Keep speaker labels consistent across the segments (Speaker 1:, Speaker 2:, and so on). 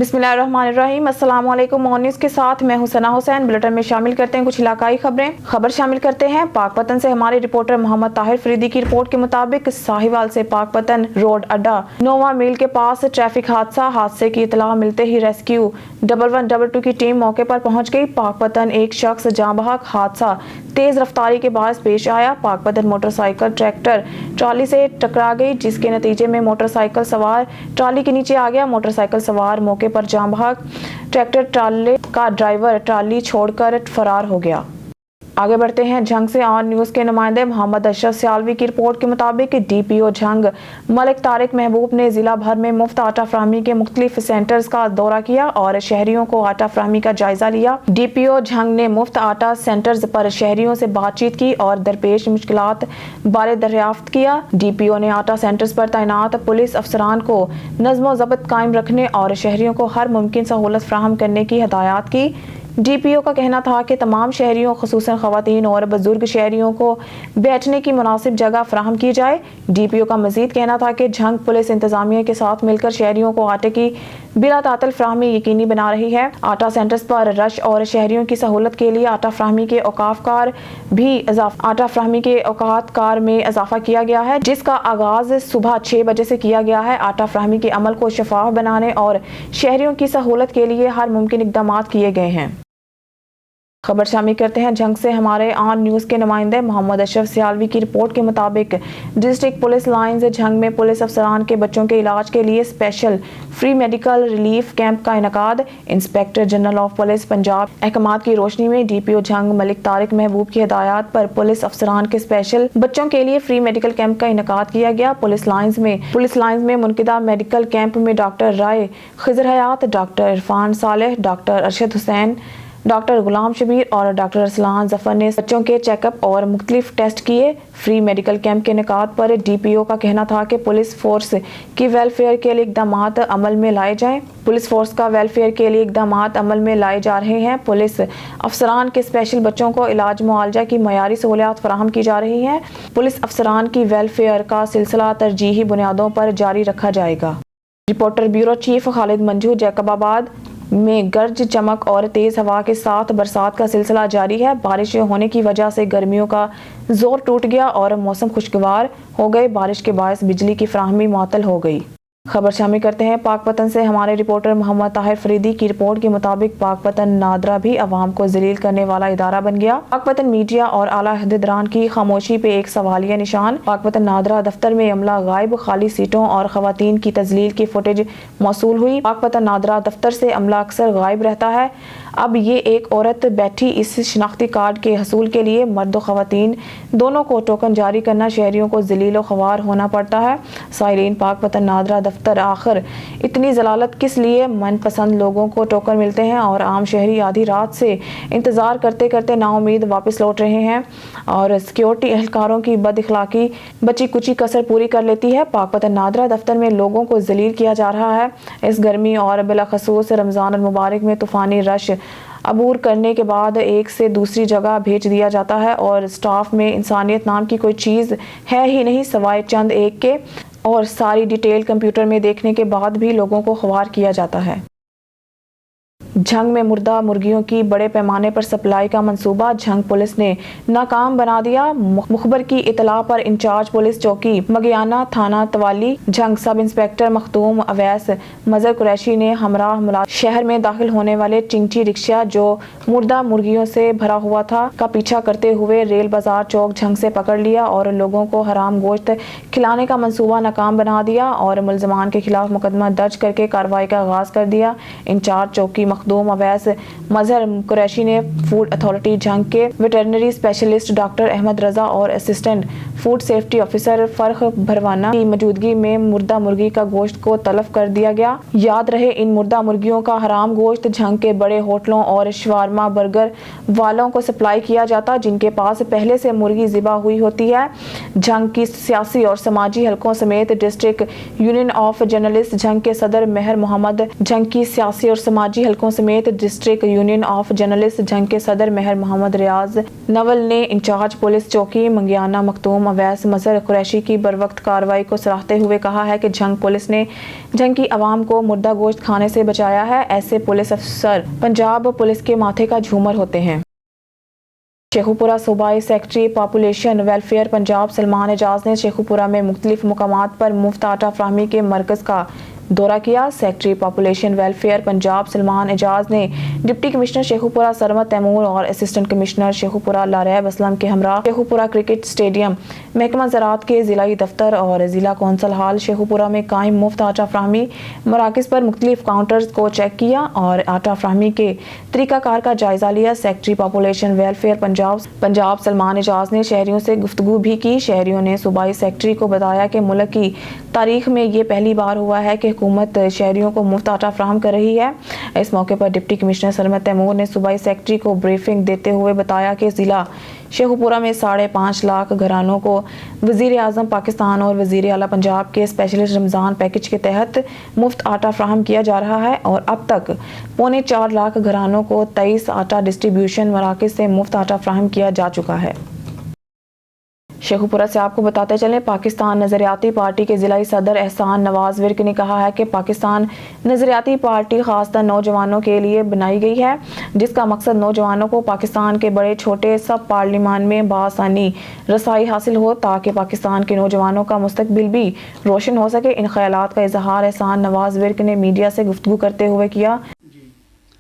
Speaker 1: बिस्मिल्लाहिर्रहमानिर्रहीम। अस्सलाम वालेकुम। मॉर्निंग्स के साथ मैं हूं सना हुसैन। बुलेटिन में शामिल करते हैं कुछ इलाकाई खबर शामिल करते हैं। पाकपतन से हमारे रिपोर्टर मोहम्मद ताहिर फरीदी की रिपोर्ट के मुताबिक साहिवाल से पाकपतन रोड अड्डा नोवा मील के पास ट्रैफिक हादसे की इतला मिलते ही रेस्क्यू 1112 की टीम मौके पर पहुंच गई। पाकपतन एक शख्स जाँ बहक हादसा तेज रफ्तारी के बायस पेश आया। पाकपतन मोटरसाइकिल ट्रैक्टर ट्राली से टकरा गई, जिसके नतीजे में मोटरसाइकिल सवार ट्राली के नीचे आ गया। मोटरसाइकिल सवार मौके पर जाँ बहक, ट्रैक्टर ट्राले का ड्राइवर ट्राली छोड़कर फरार हो गया। आगे बढ़ते हैं। झंग से ऑन न्यूज़ के नुमाइंदे मोहम्मद अशरफ सियालवी की रिपोर्ट के मुताबिक डीपीओ झंग मलिक तारिक महबूब ने जिला भर में मुफ्त आटा फराहमी के मुख्तलिफ सेंटर्स का दौरा किया और शहरियों को आटा फराहमी का जायजा लिया। डीपीओ झंग ने मुफ्त आटा सेंटर्स पर शहरियों से बातचीत की और दरपेश मुश्किलात बारे दरियाफ्त किया। डीपीओ ने आटा सेंटर्स पर तैनात पुलिस अफसरान को नज़्म ज़ब्त कायम रखने और शहरियों को हर मुमकिन सहूलत फराहम करने की हिदायत की। डीपीओ का कहना था कि तमाम शहरियों खुसूसन ख़वातीन और बुजुर्ग शहरियों को बैठने की मुनासिब जगह फराहम की जाए। डीपीओ का मजीद कहना था कि झंग पुलिस इंतजामिया के साथ मिलकर शहरियों को आटे की बिला तातल फराहमी यकीनी बना रही है। आटा सेंटर्स पर रश और शहरियों की सहूलत के लिए आटा फराहमी के औकात कार में इजाफा किया गया है, जिसका आगाज सुबह 6 बजे से किया गया है। आटा फराहमी के अमल को शफाफ बनाने और शहरियों की सहूलत के लिए हर मुमकिन इक़दाम किए गए हैं। खबर शामिल करते हैं। झंग से हमारे ऑन न्यूज़ के नुमाइंदे मोहम्मद अशरफ सियालवी की रिपोर्ट के मुताबिक डिस्ट्रिक्ट पुलिस लाइंस झंग में पुलिस अफसरान के बच्चों के इलाज के लिए special free medical relief camp का इनेकाद। Inspector general of police Punjab अहकामात की रोशनी में डीपीओ झंग मलिक तारिक महबूब की हिदायत पर पुलिस अफसरान के स्पेशल बच्चों के लिए फ्री मेडिकल कैंप का इनेकाद किया गया। पुलिस लाइंस में मुनकिदा मेडिकल कैंप में doctor Rai Khizar Hayat, doctor Irfan Saleh, doctor Arshad Hussain, doctor Ghulam Shabbir और डॉक्टर अरसलान जफर ने बच्चों के चेकअप और मुख्तलिफ टेस्ट किए। फ्री मेडिकल कैंप के निकात पर डीपीओ का कहना था कि पुलिस फोर्स की वेलफेयर के लिए इक़दाम अमल में लाए जाएं। पुलिस फोर्स का वेलफेयर के लिए इक़दाम अमल में लाए जा रहे हैं। पुलिस अफसरान के स्पेशल बच्चों को इलाज मुआलजा की मयारी सहूलियात फराहम की जा रही हैं। पुलिस अफसरान की वेलफेयर का सिलसिला तरजीही बुनियादों पर जारी रखा जाएगा। Reporter bureau chief Khalid Manju Jacobabad में गर्ज चमक और तेज हवा के साथ बरसात का सिलसिला जारी है। बारिश होने की वजह से गर्मियों का जोर टूट गया और मौसम खुशगवार हो गए। बारिश के बायस बिजली की फराहमी मुअत्तल हो गई। खबर शामिल करते हैं। पाकपतन से हमारे रिपोर्टर मोहम्मद ताहिर फरीदी की रिपोर्ट के मुताबिक पाकपतन नादरा भी अवाम को जलील करने वाला इदारा बन गया। पाकपतन मीडिया और आला अहदेदारान की खामोशी पे एक सवालिया निशान। पाकपतन नादरा दफ्तर में अमला गायब, खाली सीटों और खवातीन की तजलील की फुटेज मौसूल हुई। पाकपतन नादरा दफ्तर से अमला अक्सर गायब रहता है। अब ये एक औरत बैठी इस शिनाख्ती कार्ड के हसूल के लिए मर्द खवातीन दोनों को टोकन जारी करना शहरियों को जलील ख्वार होना पड़ता है। साइरीन, पाकपतन नादरा दफ्तर आखिर इतनी जलालत किस लिए? मनपसंद लोगों को टोकन मिलते हैं और आम शहरी आधी रात से इंतजार करते करते नाउमीद वापस लौट रहे हैं और सिक्योरिटी एहलकारों की बदअखलाकी बची कुची कसर पूरी कर लेती है। पाकपतन नादरा दफ्तर में लोगों को जलील किया जा रहा है। इस गर्मी और बिलखसूस रमज़ान मुबारक में तूफ़ानी रश अबूर करने के बाद एक से दूसरी जगह भेज दिया जाता है और स्टाफ में इंसानियत नाम की कोई चीज़ है ही नहीं सिवाय चंद एक के, और सारी डिटेल कंप्यूटर में देखने के बाद भी लोगों को ख्वार किया जाता है। झंग में मुर्दा मुर्गियों की बड़े पैमाने पर सप्लाई का मंसूबा झंग पुलिस ने नाकाम बना दिया। मुखबर की इतला पर इंचार्ज पुलिस चौकी मगियाना थाना तवाली झंग सब इंस्पेक्टर मखदूम अवैस मजर कुरैशी ने हमराह मुलाजिम शहर में दाखिल होने वाले चिंची रिक्शा जो मुर्दा मुर्गियों से भरा हुआ था का पीछा करते हुए रेल बाजार चौक झंग से पकड़ लिया और लोगों को हराम गोश्त खिलाने का मंसूबा नाकाम बना दिया और मुलजमान के खिलाफ मुकदमा दर्ज करके कार्रवाई का आगाज कर दिया। इंचार्ज चौकी मखदूम अवैस मजहर कुरैशी ने फूड अथॉरिटी झंग के वेटरनरी स्पेशलिस्ट डॉक्टर अहमद रजा और असिस्टेंट फूड सेफ्टी ऑफिसर फरख भरवाना की मौजूदगी में मुर्दा मुर्गी का गोश्त को तलब कर दिया गया। याद रहे, इन मुर्दा मुर्गियों का हराम गोश्त झंग के बड़े होटलों और शवारमा बर्गर वालों को सप्लाई किया जाता, जिनके पास पहले से मुर्गी ज़िबा हुई होती है। झंग की सियासी और समाजी हलकों समेत district union of journalist Jhang के सदर मेहर मोहम्मद झंग की सियासी और समाजी हलकों समेत डिस्ट्रिक्ट यूनियन ऑफ जर्नलिस्ट जंग के सदर मेहर मोहम्मद रियाज नवल ने इंचार्ज पुलिस चौकी मंगियाना मखतूम अवैस मजहर कुरैशी की बरवक्त कार्रवाई को सराहते हुए कहा है कि जंग पुलिस ने जंग की आवाम को मुर्दा गोश्त खाने से बचाया है। ऐसे पुलिस अफसर पंजाब पुलिस के माथे का झूमर होते हैं। शेखुपुरा सूबाई secretary population welfare Punjab Salman Ejaz ने शेखुपुरा में मुख्तलिफ मुकामात पर मुफ्त आटा फराहमी के मरकज़ का दौरा किया। Secretary population welfare Punjab Salman Ejaz ने डिप्टी कमिश्नर शेखुपुरा सरमत तैमूर और असिस्टेंट कमिश्नर शेखुपुरा लारैब असलम के हमरा शेखुपुरा क्रिकेट स्टेडियम, महकमा ज़राअत के ज़िलाई दफ्तर और ज़िला कौंसल हाल शेखुपुरा में कायम मुफ्त आटा फराहमी मराकज़ पर मुख्तलिफ काउंटर्स को चेक किया और आटा फराहमी के तरीक़ाकार का जायज़ा लिया। Secretary population welfare Punjab Salman Ejaz ने शहरियों से गुफ्तगू भी की। शहरियों ने सूबाई सेक्रेटरी को बताया कि मुल्क की तारीख में ये पहली बार हुआ है कि हुकूमत शहरियों को मुफ्त आटा फराहम कर रही है। इस मौके पर डिप्टी कमिश्नर सरमत तैमूर ने सूबाई सेक्रेटरी को ब्रीफिंग देते हुए बताया कि ज़िला शेखुपुरा में 5.5 लाख घरानों को वज़ीर आज़म पाकिस्तान और वज़ीर आला पंजाब के स्पेशलिस्ट रमज़ान पैकेज के तहत मुफ्त आटा फराहम किया जा रहा है और अब तक 3.25 लाख घरानों को 23 आटा डिस्ट्रीब्यूशन मराकज़ से मुफ्त आटा फराहम किया जा चुका है। शेखुपुरा से आपको बताते चलें, पाकिस्तान नज़रियाती पार्टी के ज़िलाई सदर एहसान नवाज विर्क ने कहा है कि पाकिस्तान नज़रियाती पार्टी खासतौर नौजवानों के लिए बनाई गई है, जिसका मकसद नौजवानों को पाकिस्तान के बड़े छोटे सब पार्लिमान में बासानी रसाई हासिल हो ताकि पाकिस्तान के नौजवानों का मुस्तकबिल भी रोशन हो सके। इन ख्यालात का इजहार एहसान नवाज विर्क ने मीडिया से गुफ्तगू करते हुए किया।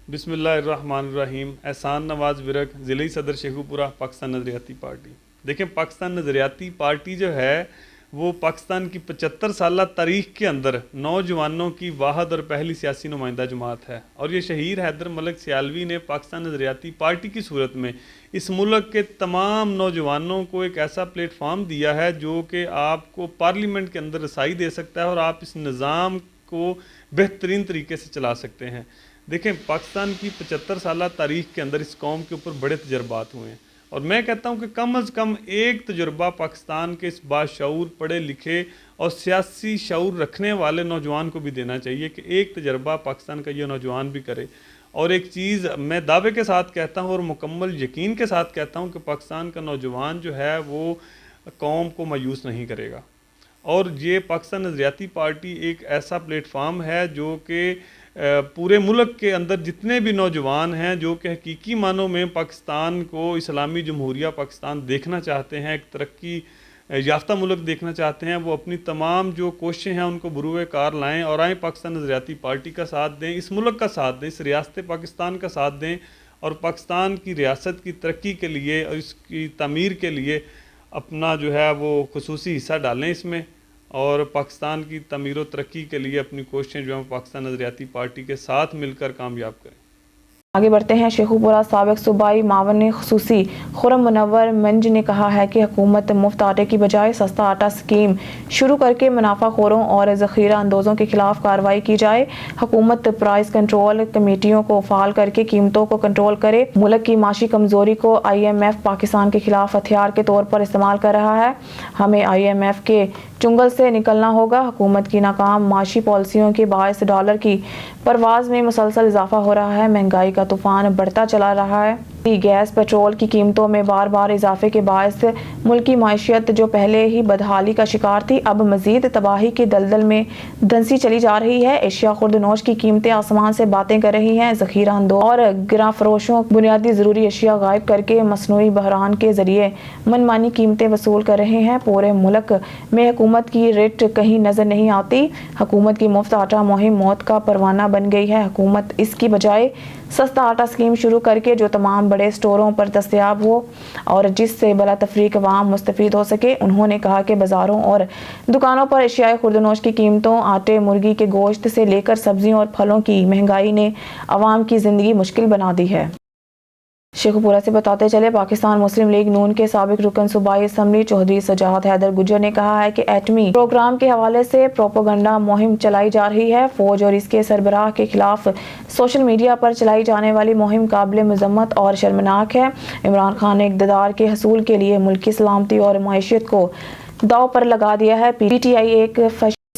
Speaker 2: बिस्मिल्लाहिर्रहमानिर्रहीम। एहसान नवाज विरक, ज़िली सदर शेखुपुरा, पाकिस्तान नज़रियाती पार्टी। देखें, पाकिस्तान नज़रियाती पार्टी जो है वो पाकिस्तान की 75 साल तारीख़ के अंदर नौजवानों की वाहद और पहली सियासी नुमाइंदा जमात है और ये शहीद हैदर मलिक सियालवी ने पाकिस्तान नज़रियाती पार्टी की सूरत में इस मुल्क के तमाम नौजवानों को एक ऐसा प्लेटफार्म दिया है जो कि आपको पार्लियामेंट के अंदर रसाई दे सकता है और आप इस निज़ाम को बेहतरीन तरीके से चला सकते हैं। देखें, पाकिस्तान की 75 साल तारीख़ के अंदर इस कौम के ऊपर बड़े तजर्बात हुए हैं और मैं कहता हूं कि कम अज़ कम एक तजुर्बा पाकिस्तान के इस बाशऊर पढ़े लिखे और सियासी शऊर रखने वाले नौजवान को भी देना चाहिए कि एक तजुर्बा पाकिस्तान का ये नौजवान भी करे। और एक चीज़ मैं दावे के साथ कहता हूं और मुकम्मल यकीन के साथ कहता हूं कि पाकिस्तान का नौजवान जो है वो कौम को मायूस नहीं करेगा और ये पाकिस्तान नज़रियाती पार्टी एक ऐसा प्लेटफार्म है जो कि पूरे मुल्क के अंदर जितने भी नौजवान हैं जो कि हकीकी मानों में पाकिस्तान को इस्लामी जमहूरिया पाकिस्तान देखना चाहते हैं, एक तरक्की याफ्ता मुल्क देखना चाहते हैं, वो अपनी तमाम जो कोशिशें हैं उनको बरूए कार लाएँ और आएँ पाकिस्तान नज़रियाती पार्टी का साथ दें, इस मुल्क का साथ दें, इस रियासत पाकिस्तान का साथ दें और पाकिस्तान की रियासत की तरक्की के लिए और इसकी तामीर के लिए अपना जो है वो खुसूसी हिस्सा डालें इसमें और पाकिस्तान की तमीर व तरक्की के लिए अपनी कोशिशें जो है पाकिस्तान नज़रियाती पार्टी के साथ मिलकर कामयाब करें।
Speaker 1: आगे बढ़ते हैं। शेखुपुरा साबिक सूबाई मावन खुसूसी खुरम मुनव्वर मंज ने कहा है कि हुकूमत मुफ्त आटे की बजाय सस्ता आटा स्कीम शुरू करके मुनाफाखोरों और ज़ख़ीरा अंदोज़ों के खिलाफ कार्रवाई की जाए। हुकूमत प्राइस कंट्रोल कमेटियों को फ़ाल करके कीमतों को कंट्रोल करे। मुल्क की माशी कमज़ोरी को IMF पाकिस्तान के खिलाफ हथियार के तौर पर इस्तेमाल कर रहा है। हमें IMF के चुंगल से निकलना होगा। हुकूमत की नाकाम माशी पॉलिसियों के बायस डॉलर की परवाज़ में मुसलसल इजाफा हो रहा है। महंगाई का तूफान बढ़ता चला रहा है। गैस पेट्रोल की कीमतों में बार बार इजाफे के बायस मुल्की माशियत जो पहले ही बदहाली का शिकार थी अब मजीद तबाही के दलदल में धंसी चली जा रही है। एशिया खुर्दनोश की कीमतें आसमान से बातें कर रही हैं। ज़ख़ीरा अंदों और गिरा फरोशों बुनियादी ज़रूरी अशिया गायब करके मसनूई बहरान के ज़रिए मनमानी कीमतें वसूल कर रहे हैं। पूरे मुल्क में हुकूमत की रेट कहीं नज़र नहीं आती। हुकूमत की मुफ्त आटा मुहिम मौत का परवाना बन गई है। हुकूमत इसकी बजाय सस्ता आटा स्कीम शुरू करके जो तमाम बड़े स्टोरों पर दस्तयाब हो और जिससे बला तफरीक अवाम मुस्तफ़ीद हो सके। उन्होंने कहा कि बाज़ारों और दुकानों पर एशियाई खुर्दनोश की कीमतों, आटे, मुर्गी के गोश्त से लेकर सब्जियों और फलों की महंगाई ने अवाम की ज़िंदगी मुश्किल बना दी है। शेखुपुरा से बताते चले, पाकिस्तान मुस्लिम लीग नून के साबिक रुकन सूबाई असम्बली चौधरी सजाद हैदर गुजर ने कहा है कि एटमी प्रोग्राम के हवाले से प्रोपोगंडा मुहिम चलाई जा रही है। फौज और इसके सरबराह के खिलाफ सोशल मीडिया पर चलाई जाने वाली मुहिम काबिल मजम्मत और शर्मनाक है। इमरान खान ने इक़्तिदार के हसूल के लिए मुल्क की सलामती और मईशत को दाव पर लगा दिया है। PTI एक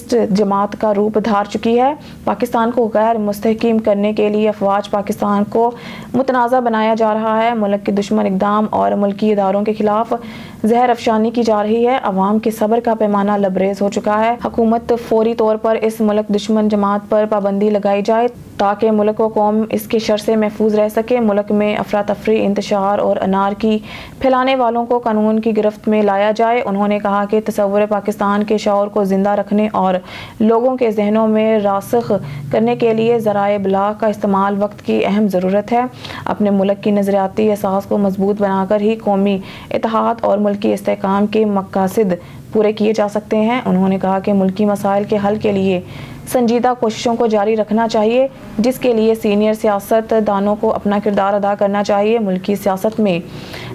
Speaker 1: टेररिस्ट जमात का रूप धार चुकी है। पाकिस्तान को गैर मुस्तहकीम करने के लिए अफवाज पाकिस्तान को मुतनाज़ा बनाया जा रहा है। मुल्क के दुश्मन इक़दाम और मुल्की इदारों के खिलाफ जहर अफशानी की जा रही है। अवाम के सब्र का पैमाना लबरेज हो चुका है। हुकूमत फौरी तौर पर इस मुल्क दुश्मन जमात पर पाबंदी लगाई जाए ताकि मुल्क व कौम इसके शर से महफूज रह सके। मुल्क में अफरा तफरी, इंतशार और अनारकी फैलाने वालों को कानून की गिरफ्त में लाया जाए। उन्होंने कहा कि तसव्वुर पाकिस्तान के शौर को ज़िंदा रखने और लोगों के जहनों में रासख करने के लिए ज़राए इब्लाग का इस्तेमाल वक्त की अहम ज़रूरत है। अपने मुल्क की नज़रियाती एहसास को मजबूत बनाकर ही कौमी इत्तेहाद और मुल्की इस्तेहकाम के मकासद पूरे किए जा सकते हैं। उन्होंने कहा कि मुल्की मसाइल के हल के लिए संजीदा कोशिशों को जारी रखना चाहिए, जिसके लिए सीनियर सियासत दानों को अपना किरदार अदा करना चाहिए। मुल्की सियासत में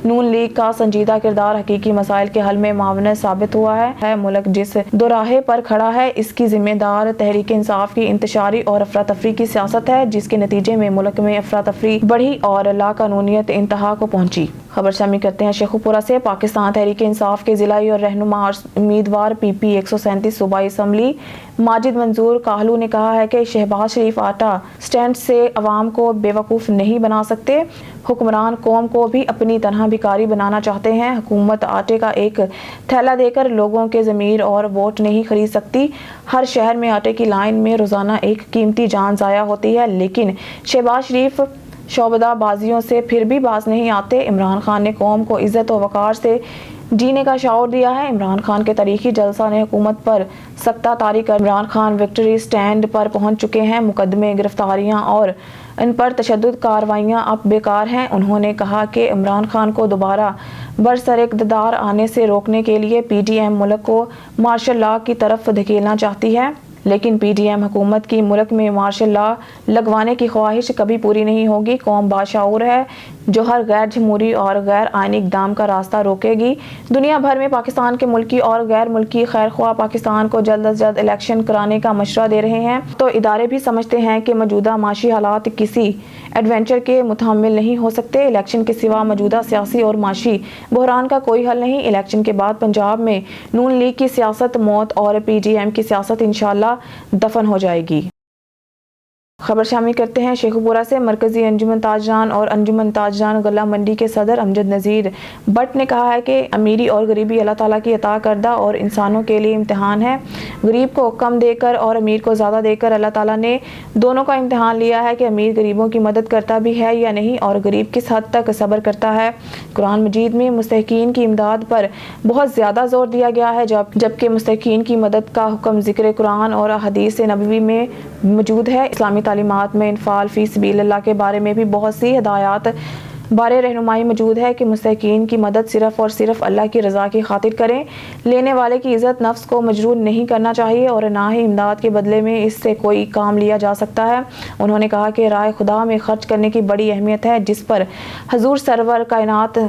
Speaker 1: नून लीग का संजीदा किरदार हकीकी मसाइल के हल में मावनत साबित हुआ है। मुल्क जिस दोराहे पर खड़ा है, इसकी जिम्मेदार तहरीक इंसाफ की इंतशारी और अफरा तफरी की सियासत है, जिसके नतीजे में मुल्क में अफरा तफरी बढ़ी और लाकानूनियत इंतहा को पहुंची। खबर शामिल करते हैं शेखुपुरा से। पाकिस्तान तहरीक इंसाफ के जिलाई और रहनुमा उम्मीदवार PP 137 सूबाई असम्बली माजिद मंजूर काहलू ने कहा है कि शहबाज शरीफ आटा स्टैंड से अवाम को बेवकूफ़ नहीं बना सकते। हुक्मरान कौम को भी अपनी तरह भिखारी बनाना चाहते हैं। हुकूमत आटे का एक थैला देकर लोगों के ज़मीर और वोट नहीं खरीद सकती। हर शहर में आटे की लाइन में रोज़ाना एक कीमती जान ज़ाया होती है, लेकिन शहबाज शरीफ शोबदा बाजियों से फिर भी बाज नहीं आते। इमरान खान ने कौम को इज़्ज़त और वक़ार से जीने का शौर दिया है। इमरान खान के तारीखी जलसा ने हुकूमत पर सख्ता तारी कर इमरान खान विक्ट्री स्टैंड पर पहुंच चुके हैं। मुकदमे, गिरफ्तारियां और इन पर तशद्दुद कार्रवाइयां अब बेकार हैं। उन्होंने कहा कि इमरान खान को दोबारा बरसर इक़्तिदार आने से रोकने के लिए PDM मुल्क को मार्शल लॉ की तरफ धकेलना चाहती है, लेकिन PDM हुकूमत की मुल्क में मार्शल लॉ लगवाने की ख्वाहिश कभी पूरी नहीं होगी। कौम बाशऊर है जो हर गैर जमहूरी और गैर आइनी इक़दाम का रास्ता रोकेगी। दुनिया भर में पाकिस्तान के मुल्की और गैर मुल्की खैर ख्वाह पाकिस्तान को जल्द अज जल्द इलेक्शन कराने का मशवरा दे रहे हैं, तो इदारे भी समझते हैं कि मौजूदा माशी हालात किसी एडवेंचर के मुतहम्मिल नहीं हो सकते। इलेक्शन के सिवा मौजूदा सियासी और माशी बहरान का कोई हल नहीं। इलेक्शन के बाद पंजाब में नून लीग की सियासत मौत और PDM की सियासत इंशाअल्लाह दफन हो जाएगी। खबर शामिल करते हैं शेखुपुरा से। मरकजी अंजुमन ताजरान और अंजुमन ताजरान गला मंडी के सदर अमजद नज़ीर बट ने कहा है कि अमीरी और गरीबी अल्लाह ताला की अता करदा और इंसानों के लिए इम्तिहान है। गरीब को कम देकर और अमीर को ज़्यादा देकर अल्लाह ताला ने दोनों का इम्तिहान लिया है कि अमीर गरीबों की मदद करता भी है या नहीं और गरीब किस हद तक सब्र करता है। कुरान मजीद में मुस्तहकीन की इमदाद पर बहुत ज़्यादा जोर दिया गया है, जबकि मुस्तहकीन की मदद का हुक्म ज़िक्र कुरान और हदीस नबवी में मौजूद है। इस्लामी तालीमात में इन्फाल फी सबीलिल्लाह के बारे में भी बहुत सी हिदायत बारे रहनुमाई मौजूद है कि मुस्तहकीन की मदद सिर्फ़ और सिर्फ अल्लाह की रज़ा की खातिर करें। लेने वाले की इज़्ज़त नफ्स को मजरूर नहीं करना चाहिए और ना ही इमदाद के बदले में इससे कोई काम लिया जा सकता है। उन्होंने कहा कि राह खुदा में खर्च करने की बड़ी अहमियत है, जिस पर हजूर सरवर कायनात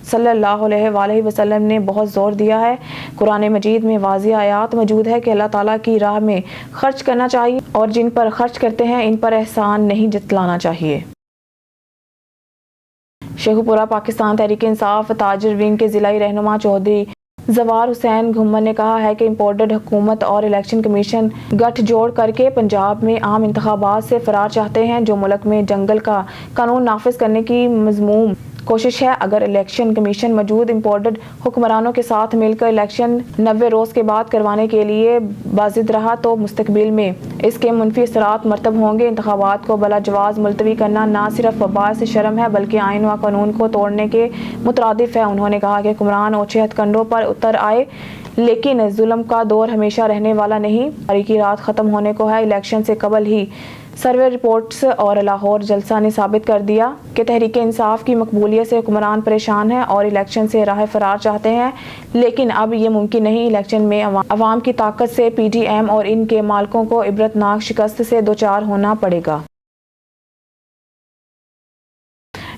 Speaker 1: सल्लल्लाहु अलैहि वसल्लम ने बहुत ज़ोर दिया है। कुरान मजीद में वाज़िह आयात मौजूद है कि अल्लाह ताला की राह में खर्च करना चाहिए और जिन पर खर्च करते हैं इन पर एहसान नहीं जतलाना चाहिए। शेखुपुरा पाकिस्तान तहरीक इंसाफ ताजर विंग के ज़िलाई रहनुमा चौधरी जवार हुसैन घुम्मन ने कहा है कि इम्पोर्टेड हुकूमत और इलेक्शन कमीशन गठजोड़ करके पंजाब में आम इंतखाबात से फरार चाहते हैं, जो मुल्क में जंगल का कानून नाफिज करने की मज़मूम कोशिश है। अगर इलेक्शन कमीशन मौजूद इम्पोर्टेड हुक्मरानों के साथ मिलकर इलेक्शन 90 रोज़ के बाद करवाने के लिए बाजिद रहा तो मुस्तकबिल में इसके मुनफी असरात मरतब होंगे। इंतखाबात को बला जवाज़ मुलतवी करना ना सिर्फ बायस शर्म है बल्कि आइन व कानून को तोड़ने के मुतरादिफ है। उन्होंने कहा कि हुक्मरान ओछे हथकंडों पर उतर आए, लेकिन जुल्म का दौर हमेशा रहने वाला नहीं। तारीखी रात ख़त्म होने को है। इलेक्शन से कबल ही सर्वे रिपोर्ट्स और लाहौर जलसा ने साबित कर दिया कि तहरीक इंसाफ की मकबूलियत से हुक्मरान परेशान हैं और इलेक्शन से राह फरार चाहते हैं, लेकिन अब ये मुमकिन नहीं। इलेक्शन में अवाम की ताकत से PDM और इनके मालिकों को इबरतनाक शिकस्त से दोचार होना पड़ेगा।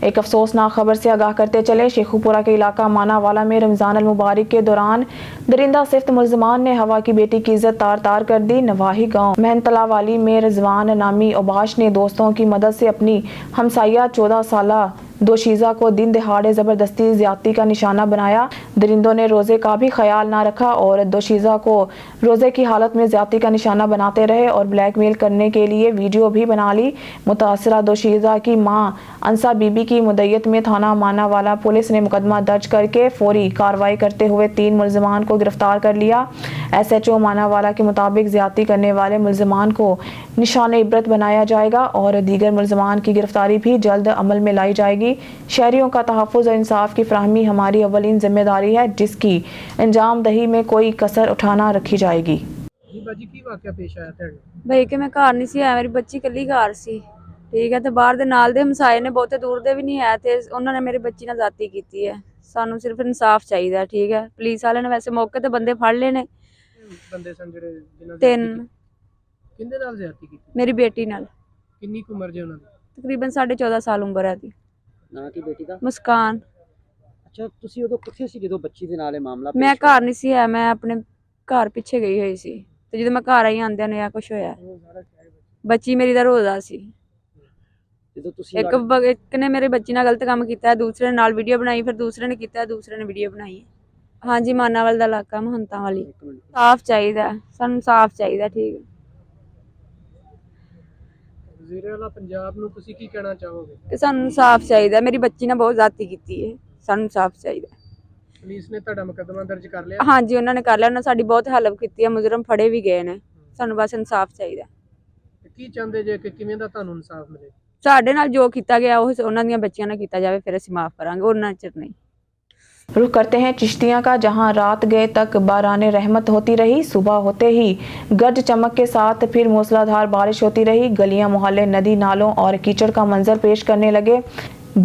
Speaker 1: एक अफसोसनाक खबर से आगाह करते चले। शेखुपुरा के इलाका मानावाला में रमज़ान अल मुबारक के दौरान दरिंदा सिफ्त मुलजमान ने हवा की बेटी की इज्जत तार तार कर दी। नवाही गांव मेहनतला वाली में रिजवान नामी ओबाश ने दोस्तों की मदद से अपनी हमसाया 14 साला दोशीज़ा को दिन दहाड़े ज़बरदस्ती ज़्यादती का निशाना बनाया। दरिंदों ने रोज़े का भी ख्याल ना रखा और दोशीज़ा को रोज़े की हालत में ज़्यादती का निशाना बनाते रहे और ब्लैकमेल करने के लिए वीडियो भी बना ली। मुतासरा दोशीज़ा की मां अंसा बीबी की मुद्दत में थाना मानावाला पुलिस ने मुकदमा दर्ज करके फौरी कार्रवाई करते हुए 3 मुल्ज़िमान को गिरफ्तार कर लिया। SHO मानावाला के मुताबिक ज़्यादती करने वाले मुल्ज़िमान को निशान इबरत बनाया जाएगा और दीगर मुल्ज़िमान की गिरफ्तारी भी जल्द अमल में लाई जाएगी। शहरियों का तहफ़्फ़ुज़ और इंसाफ की फराहमी हमारी अव्वलीन जिम्मेदारी है, जिसकी अंजाम दही में कोई कसर उठाना रखी जाएगी।
Speaker 3: ਜੀ ਬਾਜੀ ਕੀ ਵਾਕਿਆ ਪੇਸ਼ ਆਇਆ ਤੁਹਾਡੇ?
Speaker 4: ਬਈ ਕਿ ਮੈਂ ਘਰ ਨਹੀਂ ਸੀ ਆਇਆ, ਮੇਰੀ ਬੱਚੀ ਇਕੱਲੀ ਘਰ ਸੀ। ਠੀਕ ਹੈ, ਤੇ ਬਾਹਰ ਦੇ ਨਾਲ ਦੇ ਹਮਸਾਏ ਨੇ, ਬਹੁਤੇ ਦੂਰ ਦੇ ਵੀ ਨਹੀਂ ਹੈ, ਤੇ ਉਹਨਾਂ ਨੇ ਮੇਰੀ ਬੱਚੀ ਨਾਲ ਜ਼ਾਤੀ ਕੀਤੀ ਹੈ। ਸਾਨੂੰ ਸਿਰਫ ਇਨਸਾਫ ਚਾਹੀਦਾ। ਠੀਕ ਹੈ, ਪੁਲਿਸ ਵਾਲਿਆਂ ਨੇ ਵੈਸੇ ਮੌਕੇ ਤੇ ਬੰਦੇ ਫੜ ਲਏ ਨੇ,
Speaker 3: ਬੰਦੇ ਸਨ ਜਿਹੜੇ ਜਿਨ੍ਹਾਂ
Speaker 4: 3
Speaker 3: ਕਿੰਦੇ ਨਾਲ ਜ਼ਿਆਦਤੀ ਕੀਤੀ?
Speaker 4: ਮੇਰੀ ਬੇਟੀ ਨਾਲ।
Speaker 3: ਕਿੰਨੀ ਕੁ ਉਮਰ ਜੇ ਉਹਨਾਂ ਦੀ?
Speaker 4: ਤਕਰੀਬਨ 14.5 ਸਾਲ ਉਮਰ ਹੈ ਦੀ।
Speaker 5: ਨਾਂ ਕੀ ਬੇਟੀ ਦਾ?
Speaker 4: ਮੁਸਕਾਨ।
Speaker 5: ਅੱਛਾ, ਤੁਸੀਂ ਉਦੋਂ ਕਿੱਥੇ ਸੀ ਜਦੋਂ ਬੱਚੀ ਦੇ ਨਾਲ ਇਹ ਮਾਮਲਾ
Speaker 4: ਮੈਂ
Speaker 5: ਪੇਸ਼ ਹੋਇਆ?
Speaker 4: ਘਰ ਨਹੀਂ ਸੀ ਆਇਆ, ਮੈਂ ਆਪਣੇ ਘਰ ਪਿੱਛੇ ਗਈ ਹੋਈ ਸੀ, ਤੇ ਜਦੋਂ ਮੈਂ ਘਰ ਆਈ ਆਂਦਿਆਂ ਨੇ ਆ ਕੁਛ ਹੋਇਆ। ਬੱਚੀ ਮੇਰੀ ਦਾ ਰੋਜ਼ਾ ਸੀ।
Speaker 5: ਜਦੋਂ ਤੁਸੀਂ
Speaker 4: ਇੱਕ ਨੇ ਮੇਰੇ ਬੱਚੀ ਨਾਲ ਗਲਤ ਕੰਮ ਕੀਤਾ, ਦੂਸਰੇ ਨੇ ਨਾਲ ਵੀਡੀਓ ਬਣਾਈ, ਫਿਰ ਦੂਸਰੇ ਨੇ ਕੀਤਾ, ਦੂਸਰੇ ਨੇ ਵੀਡੀਓ ਬਣਾਈ। ਹਾਂਜੀ, ਮਾਨਾਵਾਲ ਦਾ ਇਲਾਕਾ, ਮਹੰਤਾਂ ਵਾਲੀ।
Speaker 5: ਇੱਕ ਮਿੰਟ,
Speaker 4: ਸਾਫ਼ ਚਾਹੀਦਾ ਸਾਨੂੰ, ਸਾਫ਼ ਚਾਹੀਦਾ। ਠੀਕ ਹੈ,
Speaker 3: ਵਜ਼ੀਰ ਆਲਾ ਪੰਜਾਬ ਨੂੰ ਤੁਸੀਂ ਕੀ ਕਹਿਣਾ ਚਾਹੋਗੇ?
Speaker 4: ਕਿ ਸਾਨੂੰ ਸਾਫ਼ ਚਾਹੀਦਾ। ਮੇਰੀ ਬੱਚੀ ਨਾਲ ਬਹੁਤ ਜ਼ਿਆਦਤੀ ਕੀਤੀ ਹੈ, ਸਾਨੂੰ ਸਾਫ਼ ਚਾਹੀਦਾ।
Speaker 3: ਪੁਲਿਸ ਨੇ ਤੁਹਾਡਾ ਮੁਕੱਦਮਾ ਦਰਜ ਕਰ ਲਿਆ?
Speaker 4: ਹਾਂਜੀ, ਉਹਨਾਂ ਨੇ ਕਰ ਲਿਆ, ਉਹਨਾਂ ਸਾਡੀ ਬਹੁਤ ਹੈਲਪ ਕੀਤੀ ਹੈ, ਮੁਜਰਮ ਫੜੇ ਵੀ ਗਏ ਨੇ। ਸਾਨੂੰ ਬਸ ਇਨਸਾਫ ਚਾਹੀਦਾ।
Speaker 3: ਤੇ ਕੀ ਚਾਹੁੰਦੇ ਜੇ ਕਿ ਕਿਵੇਂ ਦਾ ਤੁਹਾਨੂੰ ਇਨਸਾਫ ਮਿਲੇ?
Speaker 4: ਸਾਡੇ ਨਾਲ ਜੋ ਕੀਤਾ ਗਿਆ ਉਹ ਉਹਨਾਂ ਦੀਆਂ ਬੱਚੀਆਂ ਨਾਲ ਕੀਤਾ ਜਾਵੇ, ਫਿਰ ਅਸੀਂ ਮਾफ़ ਕਰਾਂਗੇ, ਉਹਨਾਂ ਚਿਰ ਨਹੀਂ।
Speaker 1: रुख करते हैं चिश्तियाँ का, जहां रात गए तक बाराने रहमत होती रही। सुबह होते ही गर्ज चमक के साथ फिर मूसलाधार बारिश होती रही। गलियां मोहल्ले नदी नालों और कीचड़ का मंजर पेश करने लगे।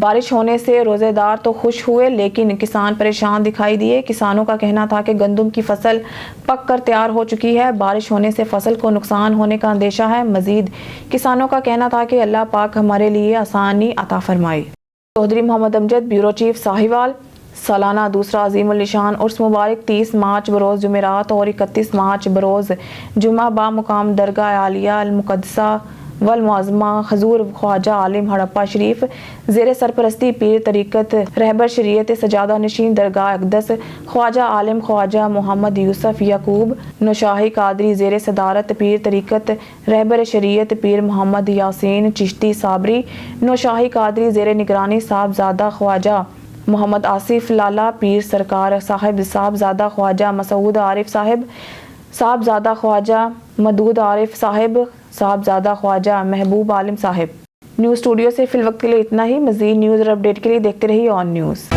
Speaker 1: बारिश होने से रोज़ेदार तो खुश हुए, लेकिन किसान परेशान दिखाई दिए। किसानों का कहना था कि गंदम की फसल पक कर तैयार हो चुकी है, बारिश होने से फसल को नुकसान होने का अंदेशा है। मजीद किसानों का कहना था कि अल्लाह पाक हमारे लिए आसानी अता फरमाए। Chaudhry Muhammad Amjad, bureau chief, Sahiwal. सालाना दूसरा अजीमुल निशान उर्स मुबारक 30 मार्च बरोज़ जुमेरात और 31 मार्च बरोज़ जुमा बा मुकाम दरगाह आलिया अल मुक़द्दसा वल मुअज़्ज़मा हज़ूर ख्वाजा आलिम हड़प्पा शरीफ ज़ेर सरपरस्ती पीर तरीक़त रहबर शरीयत सजादा नशीन दरगाह अक़दस ख्वाजा आलिम ख्वाजा मोहम्मद यूसुफ़ यकूब नौशाही कादरी ज़ेर सदारत पीर तरीक़त रहबर शरीयत पीर मोहम्मद यासीन चिश्ती साबरी नौशाही कादरी ज़ेर निगरानी साहबज़ादा ख्वाजा मोहम्मद आसिफ लाला पीर सरकार साहिब साहबज़ादा ख्वाजा मसूद आरिफ साहिब साहबज़ादा ख्वाजा मदूद आरिफ साहिब साहबज़ादा ख्वाजा महबूब आलिम साहिब। न्यूज़ स्टूडियो से फ़िल वक्त के लिए इतना ही। मज़ीद न्यूज़ और अपडेट के लिए देखते रहिए ऑन न्यूज़।